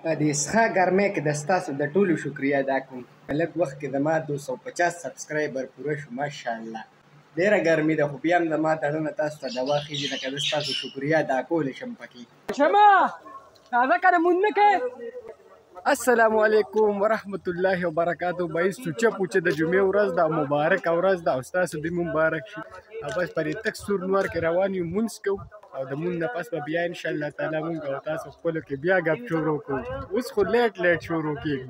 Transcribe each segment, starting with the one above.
په دې ښه ګرمۍ کې د ستاسو د ټولو شکریه ادا کوم. په لږ وخت کې زما 250 سبسکرایبر پوره شو. ماشاءالله ډېره ګرمي ده، خو بیا هم زما تړونه تاسو ته دوا خېږي لکه زه ستاسو شکریه ادا کولی شم پکې. شمه تازه که لمونځ نه کوې؟ السلام علیکم ورحمت الله وبرکاتو. بھائی سوچه پوچه د جمعې ورځ ده، مبارکه ورځ ده او ستاسو دې مبارک شي. او بس په دې تک سور نور کې روان یو، مونځ کوو او د مونځ نه پس به بیا انشاءالله تعالی مونږ او تاسو خپلو کې بیا ګپ شروع کوو. اوس خو لیټ شروع کېږي.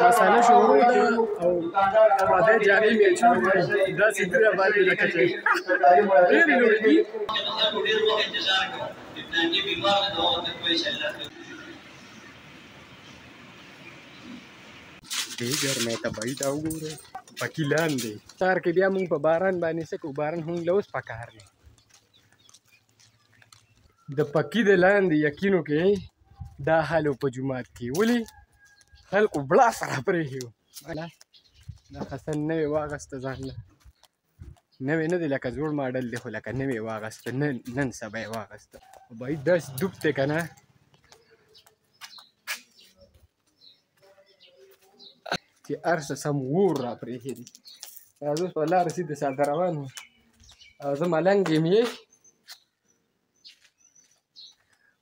مساله شروع ده او پردی جامې مې اچولې دي، داسې دوی باندې لکه چې ډېرې لوړې دي. دې ګرمۍ ته بهي ته وګورئ، پکې لاندې سهار کې بیا مونږ په باران باندې څه کوو، باران هم له اوس پکار دی. د پکي د لاندې یقین وکړئ دا حال و په جومات کې. ولې خلکو بړا سره پرېښي وو. دا حسن نوې واغسته ځان له، نوې نه دی لکه زوړ ماډل دی، خو لکه نوې واغسته، نن سبا یې واغسته. بهي داسې ډوب دی که نه چې هر څه سم اور را پرېښي دي. زه اوس په لاره سیده ساده روان وم او زه ملنګ یم یې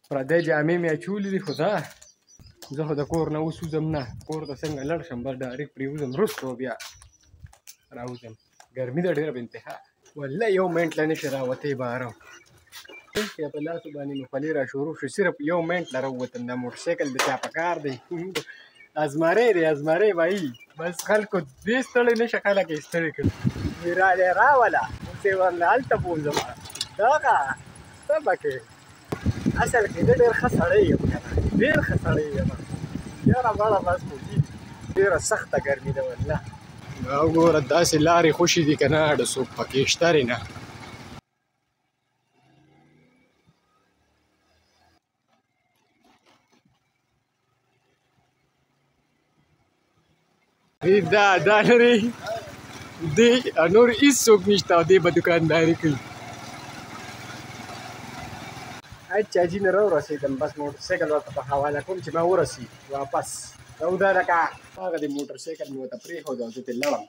پردی جامې مې اچولې دي، خو زه خو د کور نه اوس وځم نه. کور ته څنګه لاړ شم بس ډایرکټ پرېوځم، وروسته بیا راوځم. ګرمي ده ډېره بانتها، والله یو منټ له نشي راوتی بهر. یا په لاسو باندې مې خولې را شروع شو، صرف یو منټ له راووتم. دا موټرسایکل د چا په کار دی؟ ازمری دی ازمری بهي. بس خلکو دې ستړی نه شه، خلک یې ستړي کړي. ویې رالې راوله، اوس یې ورله هلته بوځم. دغه څه به کوې؟ اصل کې زه ډېر ښه سړی یم که نه، ډېر ښه سړی یم. یاره مړه بس خو ډېره سخته ګرمي ده والله. دا وګوره داسې لارې خوشې دي که نه، د څوک پکې شته نه. دا لرې دې نور هېڅوک نشته او دې به دوکانداري کوي. چاجي نه راورسېدم، بس موټرسایکل ورته په حواله کوم چې ما ورسي واپس. او دا لکه هغه د موټرسایکل مې ورته پرېښود او زه ترې لاړم.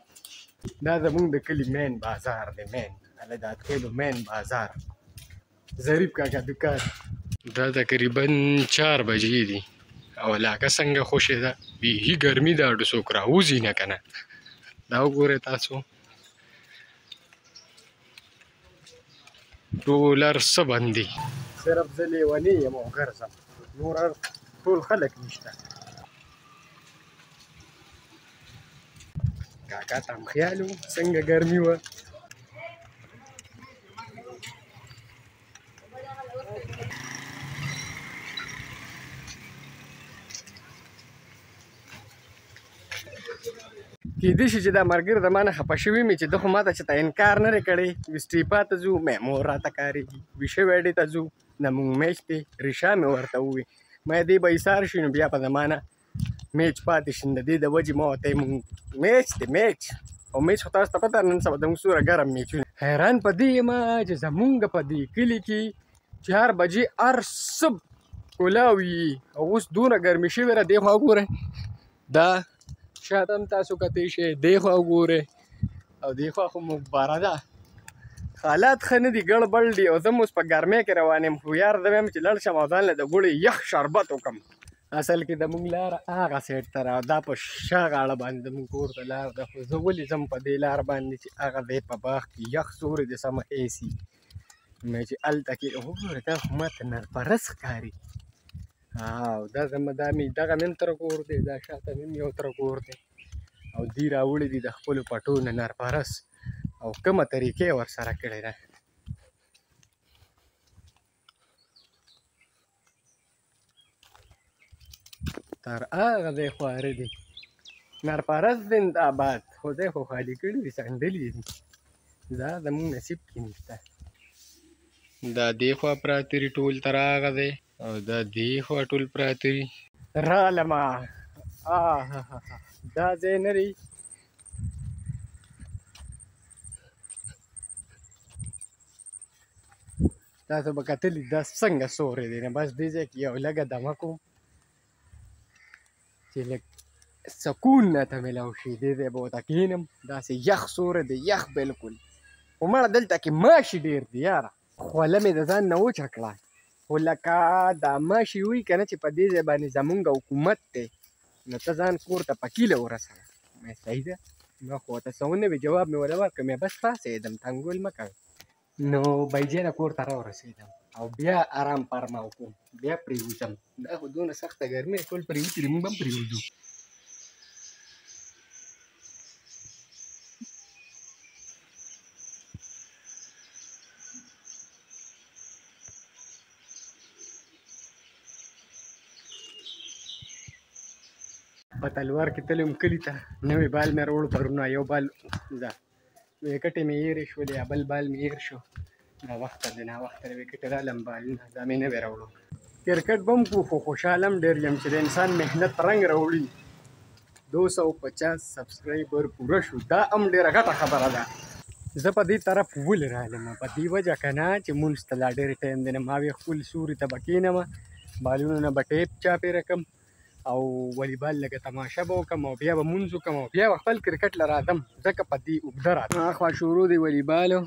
دا زمونږ د کلي مین بازار دی، مین هله د اتکیلو مین بازار، ظریف کاکا دوکان. دا تقریبا 4 بجې دي او علاقه څنګه خوشې ده، بیخي ګرمي ده، ډو څوک راوځي نه که نه. دا وګورئ تاسو ټول هر څه بند دي، صرف زه لیونی یم او ګرځم، نور ټول خلک نشته. کاکا ته هم خیال و څنګه ګرمي وه. کېدای شي چې دا ملګري د ما نه خفه شوي مې چې ده خو ما ته چې ته انکار نه دی کړی. ویسټریپا ته ځو، میمور راته کارېږي. ویشه ویډې ته ځو، زمونږ میچ دی. ریشا مې ورته وویل ما دې به ایسار شي نو بیا په زما نه میچ پاتې شي. د دې د وجې ما ورته مونږ میچ دی میچ، او میچ خو تاسو ته پته نن سبا زموږ څومره ګرم میچونه. حیران په دې یم چې زمونږ په دې کلي کې 4 بجې هر څه کولاو وي او اوس دونه ګرمي شوې ده. دې خوا وګورئ، دا شاته هم تاسو کتی شئ، دې خوا وګورئ او دې خوا خو مقبره ده. حالات ښه نه دي، ګړبړ دي. او زه هم اوس په ګرمۍ کې روان یم، خو یار زه وایم چې لاړ شم او ځان له د ګوړې یخ شربت وکړم. اصل کې زمونږ لاره هغه سایډ ته را، دا په شا غاړه باندې زمونږ کور ته لار ده، خو زه ولې ځم په دې لار باندې چې هغه ځای په باغ کې یخ سورې د سمه ایسي مې چې هلته کې وګورئ. دا خو ماته نرپرست ښکاري. او دا زما دا مې دغه مې هم تره کور دی، دا شاته مې هم یو تره کور دی او دوی راوړي دي د خپلو پټو نه نرپرست، او کومه طریقه یې ورسره کړې ده. تر هغه ځای خواره دي. نرپرست زنده باد. خدای خو خالي کړي دي، سنډلې دي. دا زمونږ نصیب کې نشته. دا دې خوا پراته دي ټول تر هغه ځای، او دا دې خوا ټول پراته دي. رالمه دا ځای نه دی. تاسو به کتلي دا څنګه سوری دی نه بس دې ځای کې یو لږه دمه کوم چې لږ سکون راته میلاو شي دې ځای به ورته کښېنم داسې یخ سوری دی یخ بلکل خو مړه دلته کې ماشي ډېر دي یاره خوله مې د ځان نه وچه کړه خو لکه دا ماشي وي که نه چې په دې ځای باندې زمونږ حکومت دی نو ته ځان کور ته پکیله ورسوه مې صحیح ده ما خو ورته څه ونه وي جواب مې ورته ورکړ مې بس پاڅېدم تنګول مه کوئ نو بایجانه کور ته راورسېدم او بیا آرام پرما وکړو بیا پرېوځم دا خو دونه سخته ګرمي ټول پرېوتي دي موږ به هم پرېوځو په تلوار کې تللی وم کلي ته نوی بال مې راوړو پرونه یو بال ده ویکټې مې هېرې شولې یا بل بال مې هېر شو ناوخته د ناوخته د ویکټې رالم بالونه دا مې نوی راوړو کرکټ به هم کوو خو خوشحاله هم ډېر یم چې د انسان محنت رنګ راوړي 250 سبسکرایبر پوره شو دا هم ډېره غټه خبره ده زه په دې طرف ولې رالم په دې وجه که نه چې مونځ ته لا ډېر ټایم دی نه ما وې خپل سوري ته به کښېنم بالونو نه به ټیپ چاپېره کړم او والیبال لږه تماشه به وکړم او بیا به مونځ وکړم او بیا به خپل کرکټ له راځم ځکه په دې اوږده راته اخوا شروع دی والیبالو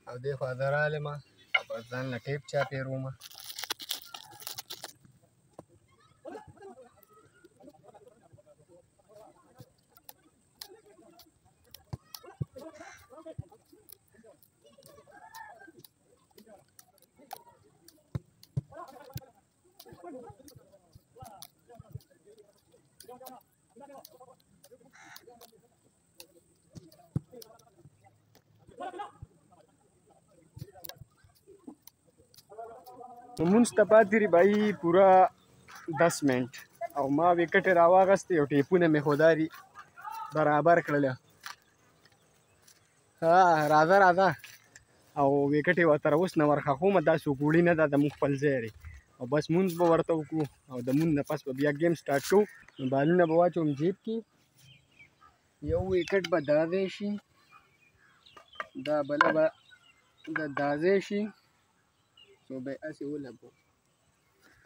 او دې خوا زه رالمه او بس ځان له ټیپ چاپېرومه مونځ ته پاتې دي بھائی پوره 10 منټ او ما وکټې راواغستې او ټیپونه مې خو داري برابر کړله ها راځه راځه او وکټې ورته اوس نه ورخښوم داسې وګوړي نه ده زموږ خپل ځای دی او بس مونځ به ورته وکړو او د مونځ نه پس به بیا ګیم سټارټ کوو نو بالونه به واچوم جیب کې یو وکټ به دا ځای شي دا بله به دا ځای شي نو به یې هسې ولګو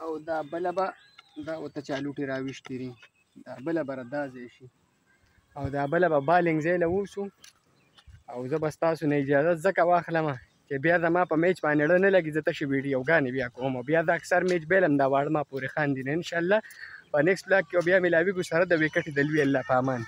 او دا بله به دا ورته چالوټې راویشتې دي دا بله به دا ځای شي او دا بله به بالینګ ځای له اوسو او زه به ستاسو نه اجازت ځکه واخلمه چې بیا زما په میچ باندې اړه نه لګي زه تشې ویډیوګانې بیا کوم او بیا د اکثر میچ بیلم دا واړه ما پورې خاندي نه انشاءالله په نیکسټ بلاګ کې بیا ملاویږو سره د وکټې د لوی الله په امان